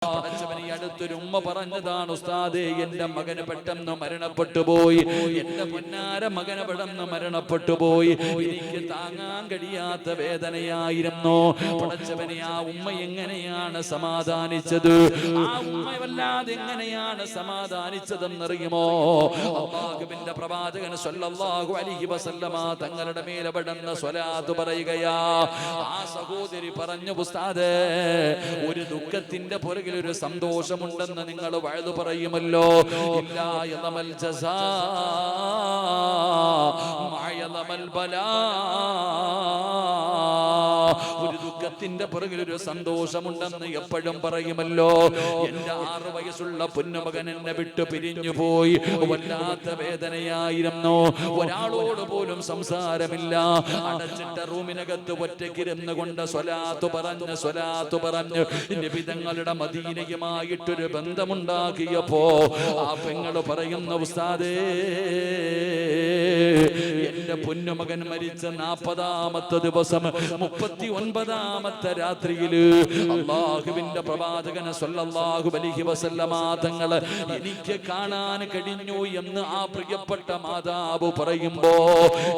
പടച്ചവനെ അടുത്തൊരു ഉമ്മ പറഞ്ഞതാണ്, ഉസ്താദേ എന്റെ മകന് പെട്ടെന്ന് മരണപ്പെട്ടു പോയി, എന്റെ പൊന്നാര മകന് പെട്ടെന്ന് മരണപ്പെട്ടു പോയി, എനിക്ക് താങ്ങാൻ കഴിയാത്ത വേദനയായിരുന്നു. പടച്ചവനെ ആ ഉമ്മ എങ്ങനെയാണ് സമാധാനിച്ചത്? ആ ഉമ്മ വല്ലാതെ എങ്ങനെയാണ് സമാധാനിച്ചതെന്നറിയുമോ? അല്ലാഹുവിന്റെ പ്രവാചകൻ സ്വല്ലല്ലാഹു അലൈഹി വസല്ലമ തങ്ങളുടെ മേലെ പെടുന്ന സ്വലാത്ത് പറയുകയാ. ആ സഹോദരി പറഞ്ഞു, ഉസ്താദേ ഒരു ദുഃഖത്തിന്റെ പുറകിൽ ഒരു സന്തോഷമുണ്ടെന്ന് നിങ്ങൾ വഅദ് പറയുമല്ലോ. ഇല്ലാ യദമൽ ജസാ മഅയദമൽ ബലാ. ഒരു ദുഃഖത്തിന്റെ പുറകിൽ ഒരു സന്തോഷമുണ്ടെന്ന് എപ്പോഴും പറയുമല്ലോ. എന്റെ 6 വയസ്സുള്ള പൊന്നുമകൻ എന്നെ വിട്ടു പിരിഞ്ഞു പോയി, വല്ലാത്ത വേദനയായിരുന്നു. ഒരാളോട് പോലും സംസാരമില്ല. അടച്ചിട്ട റൂമിനകത്ത് ഒറ്റയ്ക്കിരുന്ന് കൊണ്ട് സ്വലാത്ത് പറഞ്ഞ് നബി തങ്ങളുടെ മദീനയുമായിട്ടൊരു ബന്ധമുണ്ടാക്കിയപ്പോ ആ പെങ്ങള് പറയുന്ന, ഉസ്താദേ എന്റെ പൊന്നുമകൻ മരിച്ച 40ാമത്തെ ദിവസം 39ാമത്തെ രാത്രിയില് അല്ലാഹുവിന്റെ പ്രവാചകൻ സ്വല്ലല്ലാഹു അലൈഹി വസല്ലമ തങ്ങൾ എനിക്ക് കാണാൻ കഴിഞ്ഞു എന്ന് ആ പ്രിയപ്പെട്ട മാതാവ് പറയുമ്പോ,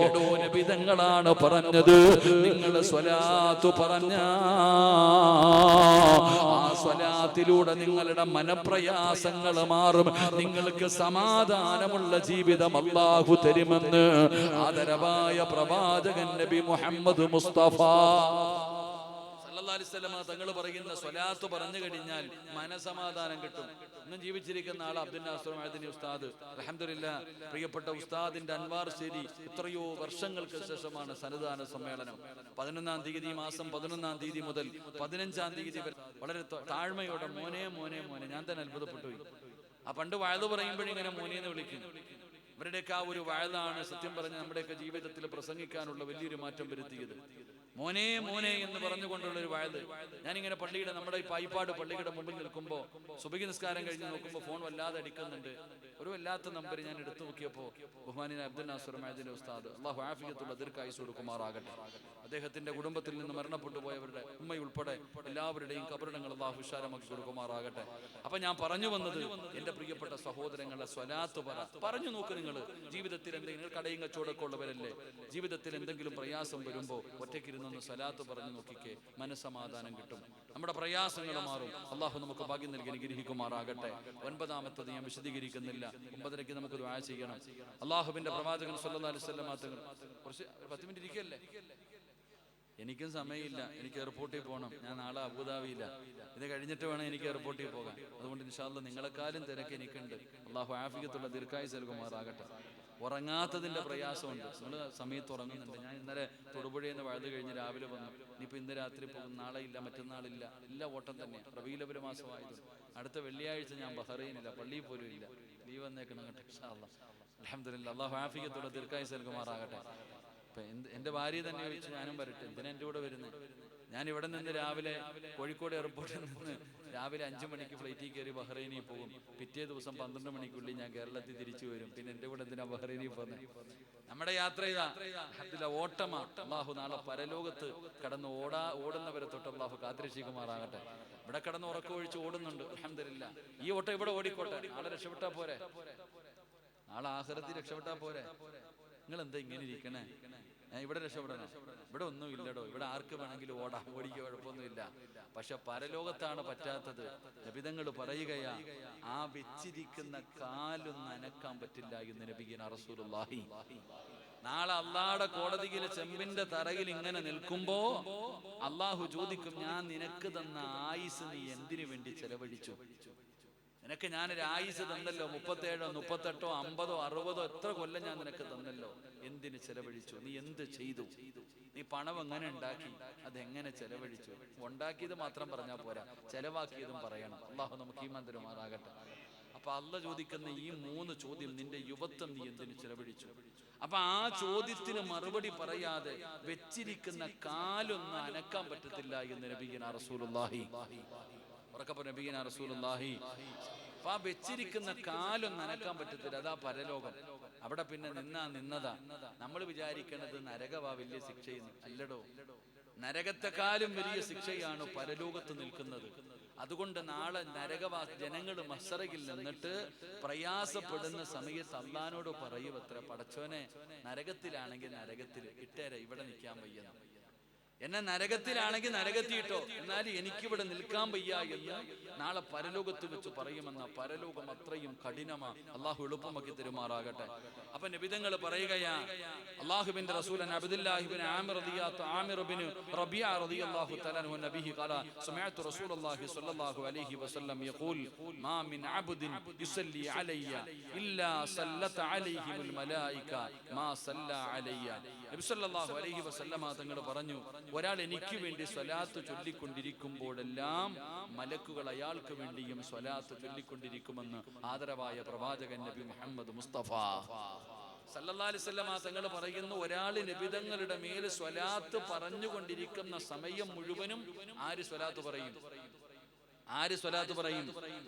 എടോ നബി തങ്ങളാണ് പറഞ്ഞത്, നിങ്ങൾ സ്വലാത്ത് പറഞ്ഞ ആ സ്വലാത്തിലൂടെ നിങ്ങളുടെ മനപ്രയാസങ്ങൾ മാറും, നിങ്ങൾക്ക് സമാധാനമുള്ള ജീവിതം അല്ലാഹു തരുമെന്ന് ആദരവായ പ്രവാചകൻ നബി മുഹമ്മദ് മുസ്തഫ സല്ലല്ലാഹു അലൈഹി വസല്ലം തങ്ങൾ പറയുന്ന സ്വലാത്ത് പറഞ്ഞു കഴിഞ്ഞാൽ മനസമാധാനം കിട്ടും. ഇന്നും ജീവിച്ചിരിക്കുന്ന ആൾ അബ്ദുൽ നാസർ മഅദനി ഉസ്താദ്, അൽഹംദുലില്ലാഹ്, പ്രിയപ്പെട്ട ഉസ്താദിന്റെ അൻവാർ ശരി എത്രയോ വർഷങ്ങൾക്ക് ശേഷമാണ് സന്നദ്ധാന സമ്മേളനം. 11ാം തീയതി മാസം 11ാം തീയതി മുതൽ 15ാം തീയതി വരെ വളരെ താഴ്മയോടെ മോനെ മോനെ മോനെ, ഞാൻ തന്നെ അത്ഭുതപ്പെട്ടു പോയി. ആ പണ്ട് വഅദ് പറയുമ്പോഴിങ്ങനെ മോനെന്ന് വിളിക്കും. ഇവരുടെയൊക്കെ ആ ഒരു വഅദാണ് സത്യം പറഞ്ഞ നമ്മുടെയൊക്കെ ജീവിതത്തിൽ പ്രസംഗിക്കാനുള്ള വലിയൊരു മാറ്റം വരുത്തിയത്. മോനെ മോനെ എന്ന് പറഞ്ഞുകൊണ്ടുള്ള ഒരു വഅദ്. ഞാനിങ്ങനെ പള്ളിയുടെ നമ്മുടെ ഈ പായിപ്പാട് പള്ളിയുടെ മുമ്പിൽ നിൽക്കുമ്പോൾ സുബഹി നിസ്കാരം കഴിഞ്ഞ് നോക്കുമ്പോൾ ഫോൺ വല്ലാതെ അടിക്കുന്നുണ്ട്. ഒരു വല്ലാത്ത നമ്പർ ഞാൻ എടുത്തു നോക്കിയപ്പോൾ ബഹുമാനിയായ അബ്ദുൽ നാസർ മഅദനി ഉസ്താദ്, അല്ലാഹു ആഫിയത്തുള്ള ദീർഘായുസ്സ് കൊടുക്കുമാറാകട്ടെ, അദ്ദേഹത്തിന്റെ കുടുംബത്തിൽ നിന്ന് മരണപ്പെട്ടു പോയവരുടെ ഉമ്മയുൾപ്പെടെ എല്ലാവരുടെയും ഖബറിടങ്ങൾ അല്ലാഹു വിശാലമാക്കി കൊടുക്കുമാറാകട്ടെ. അപ്പൊ ഞാൻ പറഞ്ഞു വന്നത്, എന്റെ പ്രിയപ്പെട്ട സഹോദരങ്ങളെ, സ്വലാത്ത് പറഞ്ഞു നോക്ക്. നിങ്ങൾ ജീവിതത്തിൽ എന്തെങ്കിലും കടയും കച്ചവടമൊക്കെ ഉള്ളവരല്ലേ, ജീവിതത്തിൽ എന്തെങ്കിലും പ്രയാസം വരുമ്പോൾ ഒറ്റയ്ക്കിരുന്നൊന്ന് സ്വലാത്ത് പറഞ്ഞു നോക്കിക്കേ, മനസ്സമാധാനം കിട്ടും, നമ്മുടെ പ്രയാസങ്ങൾ മാറും. അള്ളാഹു നമുക്ക് ഭാഗ്യം നൽകി അനുഗ്രഹിക്കുമാറാകട്ടെ. 9ാമത്തത് ഞാൻ വിശദീകരിക്കുന്നില്ല, 9:30 നമുക്ക് ദുആ ചെയ്യണം. അള്ളാഹുവിന്റെ പ്രവാചകൻ സ്വല്ലല്ലാഹു അലൈഹി വസല്ലം തങ്ങൾ കുറച്ച് 10 മിനിറ്റ് ഇരിക്കല്ലേ, എനിക്കും സമയമില്ല, എനിക്ക് എയർപോർട്ടിൽ പോകണം, ഞാൻ നാളെ അബുദാബിയില്ല, ഇത് കഴിഞ്ഞിട്ട് വേണം എനിക്ക് എയർപോർട്ടിൽ പോകാൻ. അതുകൊണ്ട് ഇൻഷാ അല്ലാഹ് നിങ്ങളെക്കാളും തിരക്ക് എനിക്കുണ്ട്. അല്ലാഹു ആഫിയത്തുള്ള ദീർഘായുസ്സ് നൽകുമാറാകട്ടെ. ഉറങ്ങാത്തതിന്റെ പ്രയാസമുണ്ട്, നിങ്ങൾ സമയത്ത് ഉറങ്ങുന്നുണ്ട്. ഞാൻ ഇന്നലെ തൊടുപുഴയിൽ നിന്ന് വഅദ് കഴിഞ്ഞ് രാവിലെ വന്നു. ഇനിയിപ്പോൾ ഇന്ന് രാത്രി പോകും, നാളെ ഇല്ല, മറ്റന്നാളില്ല, എല്ലാ ഓട്ടം തന്നെയാണ്. റബീഉൽ അവ്വൽ മാസമായതുകൊണ്ട് അടുത്ത വെള്ളിയാഴ്ച ഞാൻ ബഹ്റൈനില്ല, പള്ളിയിൽ പോലും ഇല്ല, ലീവ് വന്നേക്കണം കേട്ടോ ഇൻഷാ അല്ലാഹ്. അൽഹംദുലില്ലാഹ്, അല്ലാഹു ആഫിയത്തുള്ള ദീർഘായുസ്സ് നൽകുമാറാകട്ടെ. എന്റെ ഭാര്യ തന്നെ ചോദിച്ചു, ഞാനും വരട്ടെ, എന്തിനാ എൻ്റെ കൂടെ വരുന്നത്? ഞാൻ ഇവിടെ നിന്ന് രാവിലെ കോഴിക്കോട് എയർപോർട്ടിൽ നിന്ന് രാവിലെ 5 മണിക്ക് ഫ്ലൈറ്റിൽ കയറി ബഹ്റൈനിൽ പോകും. പിറ്റേ ദിവസം 12 മണിക്കുള്ളിൽ ഞാൻ കേരളത്തിൽ തിരിച്ചു വരും. പിന്നെ എൻ്റെ കൂടെ എന്തിനാ ബഹ്റൈനിൽ പോകുന്നത്? നമ്മുടെ യാത്ര ഇതാ, ഓട്ടമാ. അല്ലാഹു നാളെ പരലോകത്ത് കടന്ന് ഓടുന്നവരെ തൊട്ട് അല്ലാഹു കാത്തിരക്ഷിക്കുമാറാകട്ടെ. ഇവിടെ കടന്ന് ഉറക്കമൊഴിച്ച് ഓടുന്നുണ്ട്, അൽഹംദുലില്ലാഹ്. ഈ ഓട്ടം ഇവിടെ ഓടിക്കോട്ടെ, നാളെ രക്ഷപ്പെട്ടാ പോരെ, നാളെ ആഖിറത്തിൽ രക്ഷപ്പെട്ടാ പോരെ. നിങ്ങൾ എന്താ ഇങ്ങനെ ഇരിക്കണേ? ഇവിടെ രക്ഷപ്പെടണം? ഇവിടെ ഒന്നും ഇല്ലടോ, ഇവിടെ ആർക്ക് വേണമെങ്കിലും ഓടിക്കുക, കുഴപ്പമൊന്നുമില്ല. പക്ഷെ പരലോകത്താണ് പറ്റാത്തത്. നബിതങ്ങൾ പറയുകയാ, ആ വെച്ചിരിക്കുന്ന കാലൊന്നും അനക്കാൻ പറ്റില്ല എന്ന് നബിയുനാ റസൂലുള്ളാഹി. നാളെ അള്ളാഹുടെ കോടതിയിൽ ചെമ്പിന്റെ തറയിൽ ഇങ്ങനെ നിൽക്കുമ്പോ അള്ളാഹു ചോദിക്കും, ഞാൻ നിനക്ക് തന്ന ആയുസ് നീ എന്തിനു വേണ്ടി ചെലവഴിച്ചു? നിനക്ക് ഞാനൊരു ആയുസ് തന്നല്ലോ, 37, 38, 50, 60 എത്ര കൊല്ലം ഞാൻ നിനക്ക് തന്നല്ലോ, എന്തിന് ചെലവഴിച്ചു? നീ എന്ത് ചെയ്തു? നീ പണം എങ്ങനെ ഉണ്ടാക്കി? അതെങ്ങനെ ചെലവഴിച്ചു? ഉണ്ടാക്കിയത് മാത്രം പറഞ്ഞാൽ പോരാ, ചെലവാക്കിയതും പറയണം. അല്ലാഹു നമുക്ക് ഈമാൻ തരുമാറാകട്ടെ. അപ്പൊ അല്ലാഹു ചോദിക്കുന്ന ഈ 3 ചോദ്യം, നിന്റെ യുവത്വം നീ എന്തിനു ചെലവഴിച്ചു? അപ്പൊ ആ ചോദ്യത്തിന് മറുപടി പറയാതെ വെച്ചിരിക്കുന്ന കാലൊന്നും അനക്കാൻ പറ്റത്തില്ല എന്ന് നബിയുനാ റസൂലുള്ളാഹി. ഉറക്കപ്പോ നബിയുനാ റസൂലുള്ളാഹി. അപ്പൊ ആ വെച്ചിരിക്കുന്ന കാലൊന്നും അനക്കാൻ പറ്റത്തില്ല, അതാ പരലോകം. അവിടെ പിന്നെ നിന്നതാ. നമ്മൾ വിചാരിക്കണത് നരകവാ വലിയ ശിക്ഷയെന്ന്. അല്ലടോ, നരകത്തെക്കാളും വലിയ ശിക്ഷയാണ് പരലോകത്ത് നിൽക്കുന്നത്. അതുകൊണ്ട് നാളെ ജനങ്ങൾ മഹ്ശറയിൽ നിന്നിട്ട് പ്രയാസപ്പെടുന്ന സമയത്ത് അള്ളാഹിനോട് പറയുവത്ര, പടച്ചോനെ നരകത്തിലാണെങ്കിൽ നരകത്തിൽ ഇട്ടേരെ, ഇവിടെ നിൽക്കാൻ വയ്യെന്ന്. എന്നെ നരകത്തിലാണെങ്കിൽ നരകത്തിയിട്ടോ, എന്നാൽ എനിക്കിവിടെ നിൽക്കാൻ വയ്യ എന്ന് നാളെ പരലോകത്ത് വെച്ച് പറയുമെന്ന. പരലോകം അത്രയും കഠിനമാ. അള്ളാഹു എളുപ്പമാക്കി തരുമാറാകട്ടെ. അപ്പൊ നബിതങ്ങൾ പറയുകയാ, അള്ളാഹുവിന്റെ റസൂൽ അബ്ദുല്ലാഹി ഇബ്നു ആമിർ ഇബ്നു റബീഅ റളിയല്ലാഹു തആല അൻഹു നബിഹി ഖാല സമഅതു റസൂലുള്ളാഹി സ്വല്ലല്ലാഹു അലൈഹി വസല്ലം യഖൂൽ മാ മിൻ അബ്ദിൻ യുസല്ലി അലയ്യ ഇല്ലാ സല്ലത അലൈഹിൽ മലായിക മാ സല്ല അലയ്യ. നബി സല്ലല്ലാഹു അലൈഹി വസല്ലം തങ്ങൾ പറഞ്ഞു, ഒരാൾ എനിക്ക് വേണ്ടി സ്വലാത്ത് ചൊല്ലിക്കൊണ്ടിരിക്കുമ്പോഴെല്ലാം മലക്കുകൾ അയാൾക്ക് വേണ്ടിയും സ്വലാത്ത് ചൊല്ലിക്കൊണ്ടിരിക്കുമെന്ന് ആദരവായ പ്രവാചകൻ നബി മുഹമ്മദ് മുസ്തഫ സല്ലല്ലാഹു അലൈഹി വസല്ലം തങ്ങൾ പറയുന്നു, ഒരാൾ നബിതങ്ങളുടെ മേൽ സ്വലാത്ത് പറഞ്ഞുകൊണ്ടിരിക്കുന്ന സമയം മുഴുവനും ആര് സ്വലാത്ത് പറയും? ആര് സ്വലാത്ത് പറയും?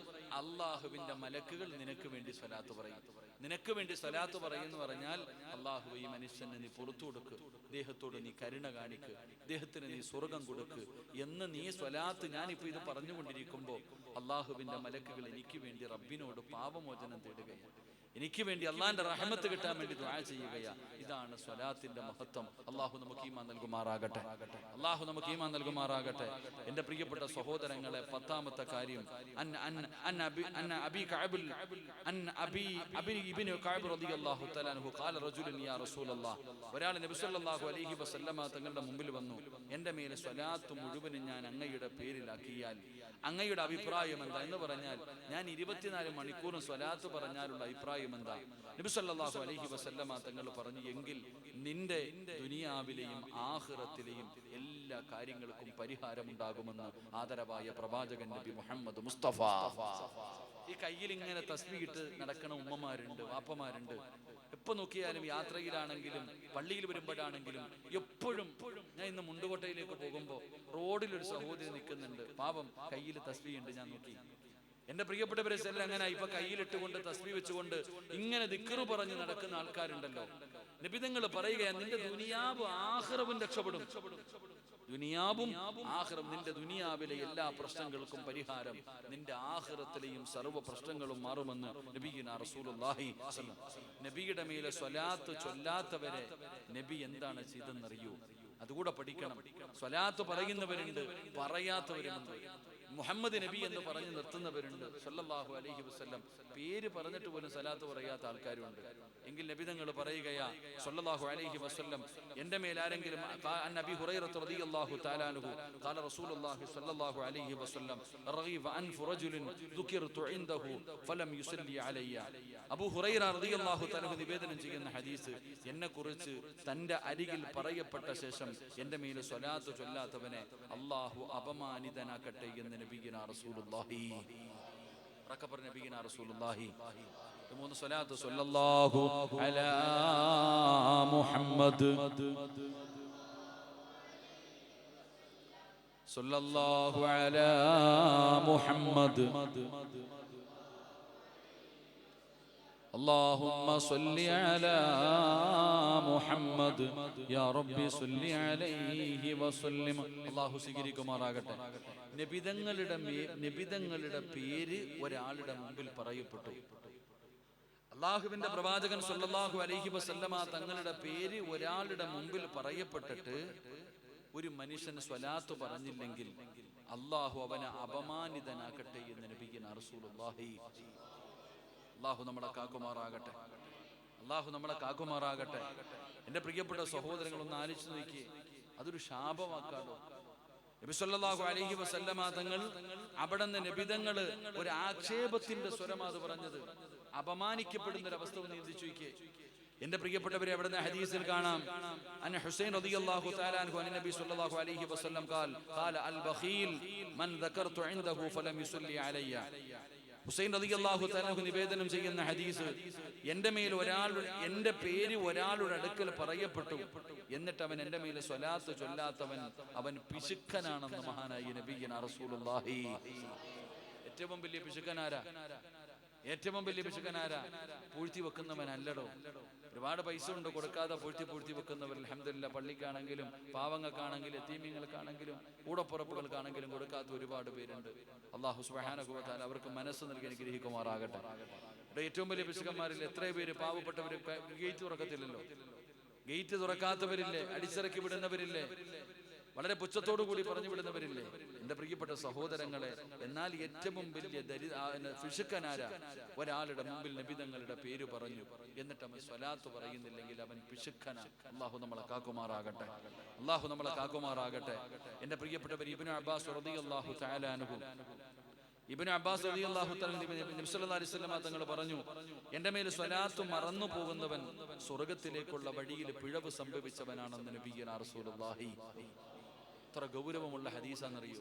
അള്ളാഹുവിന്റെ മലക്കുകൾ നിനക്ക് വേണ്ടി സ്വലാത്ത് പറയും. നിനക്ക് വേണ്ടി സ്വലാത്ത് പറയുന്നു പറഞ്ഞാൽ, അള്ളാഹു ഈ മനുഷ്യന് നീ പുറത്തു കൊടുക്ക്, ദേഹത്തോട് നീ കരുണ കാണിക്ക്, ദേഹത്തിന് നീ സ്വർഗം കൊടുക്ക് എന്ന് നീ സ്വലാത്ത് ഞാനിപ്പോ ഇത് പറഞ്ഞുകൊണ്ടിരിക്കുമ്പോ അള്ളാഹുവിന്റെ മലക്കുകൾ എനിക്ക് വേണ്ടി റബ്ബിനോട് പാപമോചനം തേടുകയാണ്, എനിക്ക് വേണ്ടി അള്ളാന്റെ റഹ്മത്ത് കിട്ടാൻ വേണ്ടി ദുആ ചെയ്യുകയാ. ഇതാണ് സ്വലാത്തിന്റെ മഹത്വം. അള്ളാഹു നമുക്ക് ഈമാൻ നൽകുമാറാകട്ടെ. അള്ളാഹു നമുക്ക് ഈമാൻ നൽകുമാറാകട്ടെ. എന്റെ പ്രിയപ്പെട്ട സഹോദരങ്ങളെ, 10ാമത്തെ കാര്യം, ഒരാൾ നബി സല്ലല്ലാഹു അലൈഹി വസല്ലമ തങ്ങളുടെ മുമ്പിൽ വന്നു, എന്റെ മേലെ സ്വലാത്ത് മുഴുവനും ഞാൻ അങ്ങയുടെ പേരിലാക്കിയാൽ അങ്ങയുടെ അഭിപ്രായം എന്താ എന്ന് പറഞ്ഞാൽ, ഞാൻ 24 മണിക്കൂറും സ്വലാത്ത് പറഞ്ഞാലുള്ള അഭിപ്രായം എന്താ? നബി സല്ലല്ലാഹു അലൈഹി വസല്ലമ തങ്ങൾ പറഞ്ഞു, എങ്കിൽ നിന്റെ ദുനിയാവിലെയും ആഖിറത്തിലെയും എല്ലാ കാര്യങ്ങൾക്കും പരിഹാരമുണ്ടാകുമെന്ന് ആദരവായ പ്രവാചകൻ നബി മുഹമ്മദ് മുസ്തഫ. ഈ കയ്യിൽ ഇങ്ങനെ തസ്ബീഹ് നടക്കണ ഉമ്മമാരുണ്ട്, വാപ്പമാരുണ്ട്. എപ്പോ നോക്കിയാലും യാത്രയിലാണെങ്കിലും പള്ളിയിൽ വരുമ്പോഴാണെങ്കിലും എപ്പോഴും. ഞാൻ ഇന്ന് മുണ്ടുകോട്ടയിലേക്ക് പോകുമ്പോ റോഡിൽ ഒരു സഹോദരി നിൽക്കുന്നുണ്ട്, പാപം കയ്യിൽ തസ്ബീഹ് ഉണ്ട്. ഞാൻ നോക്കി, എന്റെ പ്രിയപ്പെട്ടവരെ എല്ലാം അങ്ങനെ ഇപ്പൊ കയ്യിലിട്ടുകൊണ്ട് തസ്ബീഹ് വെച്ചുകൊണ്ട് ഇങ്ങനെ ദിക്റ് പറഞ്ഞ് നടക്കുന്ന ആൾക്കാരുണ്ടല്ലോ. നബിതങ്ങൾ പറയുകയാണ്, നിന്റെ ദുനിയാവും ആഖിറവും രക്ഷപ്പെടും. ദുനിയാവും ആഖിറവും, നിന്റെ ദുനിയാവിലെ എല്ലാ പ്രശ്നങ്ങൾക്കും പരിഹാരം, നിന്റെ ആഖിറത്തിലെയും സർവ്വ പ്രശ്നങ്ങളും മാറുമെന്ന് നബിയുനാ റസൂലുള്ളാഹി സ്വല്ലല്ലാഹു അലൈഹി വസല്ലം. നബിയുടെ മേലെ സ്വലാത്ത് ചൊല്ലാത്തവരെ നബി എന്താണ് ചെയ്തെന്നറിയൂ? അതുകൂടെ പഠിക്കണം. സ്വലാത്ത് പറയുന്നവരുണ്ട്, പറയാത്തവരുമുണ്ട്. മുഹമ്മദ് നബി എന്ന് പറഞ്ഞ് നിർത്തുന്നവരുണ്ട്. സല്ലല്ലാഹു അലൈഹി വസല്ലം പേര് പറഞ്ഞിട്ട് പോലും സ്വലാത്ത് പറയാത്ത ആൾക്കാരുണ്ട്. എങ്കിൽ നബി തങ്ങൾ പറയുകയാ സല്ലല്ലാഹു അലൈഹി വസല്ലം, എന്റെ മേൽ ആരെങ്കിലും അബീ ഹുറൈറ റളിയല്ലാഹു തആല അൻഹു ഖാല റസൂലുള്ളാഹി സല്ലല്ലാഹു അലൈഹി വസല്ലം റഗീബ അൻഫു റജുലിൻ ദുകിർതു ഇൻദഹു ഫലം യുസല്ലി അലയ്യ. അബൂ ഹുറൈറ റളിയല്ലാഹു തആല നിവേദനം ചെയ്യുന്ന ഹദീസ്, എന്നെ കുറിച്ച് തന്റെ അരികിൽ പറയപ്പെട്ട ശേഷം എന്റെ മേൽ സ്വലാത്ത് ചൊല്ലാത്തവനെ അല്ലാഹു അപമാനിതനാക്കട്ടെ എന്ന് നബിയുനാ റസൂലുള്ളാഹി. റക്കബർ നബിയുനാ റസൂലുള്ളാഹി. 3 സ്വലാത്ത്. സല്ലല്ലാഹു അലാ മുഹമ്മദ്, സല്ലല്ലാഹു അലാ മുഹമ്മദ്, اللهم صل على محمد يا رب صل عليه وسلم. അല്ലാഹു സ്വീകരിക്കുമാറാകട്ടെ. നബിതങ്ങളുടെ പേര് ഒരാളുടെ മുമ്പിൽ പറയപ്പെട്ടു. അല്ലാഹുവിന്റെ പ്രവാചകൻ സല്ലല്ലാഹു അലൈഹി വസല്ലമ തങ്ങളുടെ പേര് ഒരാളുടെ മുമ്പിൽ പറയപ്പെട്ടിട്ട് ഒരു മനുഷ്യൻ സ്വലാത്ത് പറഞ്ഞില്ലെങ്കിൽ അല്ലാഹു അവനെ അപമാനിതനാക്കട്ടെ എന്ന് നബിയുനാ റസൂലുള്ളാഹി. അല്ലാഹു നമ്മളെ കാക്കുമാറാകട്ടെ. അല്ലാഹു നമ്മളെ കാക്കുമാറാകട്ടെ. എന്റെ പ്രിയപ്പെട്ട സഹോദരങ്ങൾ, ഒന്ന് ആലോചിച്ച് നോക്കിയേ, അതൊരു ശാപമാക്കാടോ? നബി സല്ലല്ലാഹു അലൈഹി വസല്ലമ തങ്ങൾ അവിടുന്ന് നബിതങ്ങൾ ഒരു ആക്ഷേപത്തിന്റെ സ്വരമാ അത് പറഞ്ഞത്. അപമാനിക്കപ്പെടുന്ന ഒരു അവസ്ഥ ഒന്ന് ചിന്തിച്ചു നോക്കിയേ. എന്റെ പ്രിയപ്പെട്ടവരെ, അവിടുന്ന് ഹദീസിൽ കാണാം, അൻ ഹുസൈൻ റളിയല്ലാഹു തആല അൻഹു അൻ നബി സല്ലല്ലാഹു അലൈഹി വസല്ലം ഖാല അൽ ബഖീൽ മൻ ദകർതു ഇൻദഹു ഫലം യുസല്ലി അലയ്യ. ഹുസൈൻ റളിയല്ലാഹു തആല നിവേദനം ചെയ്യുന്ന ഹദീസ്, എന്റെ പേര് ഒരാളുടെ അടുക്കൽ പറയപ്പെട്ടു, എന്നിട്ട് അവൻ എന്റെ മേൽ സ്വലാത്ത് ചൊല്ലാത്തവൻ അവൻ പിശുക്കനാണെന്ന് മഹാനായ നബിയുനാ റസൂലുള്ളാഹി. ഏറ്റവും വലിയ പിശുക്കനാരാ? ഏറ്റവും വലിയ പിശുക്കനാരാ? പൂഴ്ത്തി വെക്കുന്നവനല്ലടോ. ഒരുപാട് പൈസ ഉണ്ട് കൊടുക്കാതെ പൂഴ്ത്തി വെക്കുന്നവർ. അൽഹംദുലില്ലാഹ്, പള്ളിക്കാണെങ്കിലും പാവങ്ങൾക്കാണെങ്കിലും യതീമീങ്ങൾക്കാണെങ്കിലും കൂടപ്പുറപ്പുകൾക്കാണെങ്കിലും കൊടുക്കാത്ത ഒരുപാട് പേരുണ്ട്. അല്ലാഹു സുബ്ഹാനഹു വ തആല അവർക്ക് മനസ്സ് നൽകി അനുഗ്രഹിക്കുമാറാകട്ടെ. ഏറ്റവും വലിയ പിശുക്കന്മാരിൽ എത്ര പേര് പാവപ്പെട്ടവർ ഗേറ്റ് തുറക്കത്തില്ലല്ലോ. ഗേറ്റ് തുറക്കാത്തവരില്ലേ? അടിച്ചിറക്കി വിടുന്നവരില്ലേ? വളരെ പുച്ഛത്തോടു കൂടി പറഞ്ഞു വിടുന്നവരില്ലേ? എന്റെ പ്രിയപ്പെട്ട സഹോദരങ്ങളെ, എന്നാൽ ഏറ്റവും വലിയ പിശുക്കനാരാ? ഒരാളുടെ മുമ്പിൽ നബിതങ്ങളുടെ പേര് പറഞ്ഞു എന്നിട്ട് അവൻ സ്വലാത്ത് പറയുന്നില്ലെങ്കിൽ അവൻ പിശുക്കന. അല്ലാഹു നമ്മളെ കാക്കുമാറാകട്ടെ. അല്ലാഹു നമ്മളെ കാക്കുമാറാകട്ടെ. എന്റെ പ്രിയപ്പെട്ടവർ, ഇബ്നു അബ്ബാസ് റളിയല്ലാഹു തആല അൻഹു നബി സല്ലല്ലാഹു അലൈഹി വസല്ലം തങ്ങൾ പറഞ്ഞു, എന്റെ മേൽ സ്വലാത്ത് മറന്നു പോകുന്നവൻ സ്വർഗത്തിലേക്കുള്ള വഴിയിൽ പിഴവ് സംഭവിച്ചവനാണെന്ന് നബിയുനാ റസൂലുള്ളാഹി. എത്ര ഗൗരവമുള്ള ഹദീസാണെന്നറിയോ?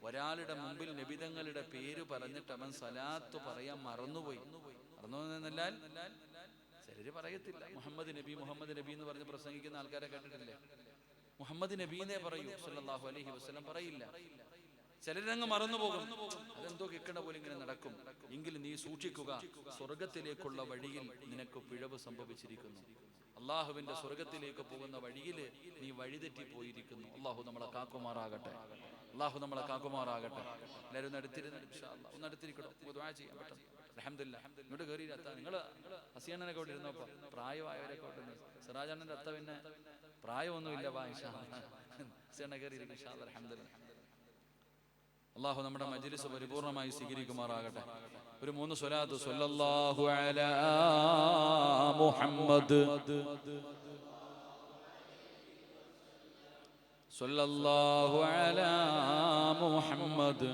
ഒരാളുടെ മുമ്പിൽ നബിതങ്ങളുടെ പേര് പറഞ്ഞിട്ട് അവൻ സ്വലാത്ത് പറയാൻ മറന്നുപോയി. മറന്നുപോയെന്നാൽ ചിലര് പറയത്തില്ല മുഹമ്മദ് നബി എന്ന് പറഞ്ഞ് പ്രസംഗിക്കുന്ന ആൾക്കാരെ കണ്ടിട്ടില്ലേ? മുഹമ്മദ് നബീനെ പറയൂ, സല്ലല്ലാഹു അലൈഹി വസല്ലം പറയില്ല. ചിലരങ്ങ് മറന്നുപോകും. അതെന്തോ കിക്കണ പോലെ ഇങ്ങനെ നടക്കും. എങ്കിലും നീ സൂക്ഷിക്കുക, സ്വർഗത്തിലേക്കുള്ള വഴിയിൽ നിനക്ക് പിഴവ് സംഭവിച്ചിരിക്കുന്നു. അള്ളാഹുവിന്റെ സ്വർഗത്തിലേക്ക് പോകുന്ന വഴിയിൽ നീ വഴിതെറ്റി പോയിരിക്കുന്നു. അള്ളാഹു നമ്മളെ കാക്കുമാറാകട്ടെ. അള്ളാഹു നമ്മളെ കാക്കുമാറാകട്ടെ. എല്ലാവരും ഒന്ന് അടുത്തിരിക്കണോ? ദുആ ചെയ്യാൻ പറ്റും. അൽഹംദുലില്ലാഹ്. ഇങ്ങോട്ട് കയറി അത്ത, നിങ്ങൾ ഹസിയണ്ണനൊക്കെ ഇവിടെ ഇരുന്നപ്പോ പ്രായമായവരൊക്കെ ഇവിടെ. സിറാജണ്ണന്റെ അത്ത പിന്നെ പ്രായമൊന്നുമില്ല. ഹസിയണ്ണ കയറി ഇരിക്കും. ഇൻഷാ അല്ലാഹ്. അൽഹംദുലില്ലാഹ്. അല്ലാഹു നമ്മുടെ മജ്ലിസ് പരിപൂർണമായി സ്വീകരിക്കുമാറാകട്ടെ. ഒരു 3 സ്വലാത്ത്. സ്വല്ലല്ലാഹു അലാ മുഹമ്മദ്, സ്വല്ലല്ലാഹു അലാ മുഹമ്മദ്,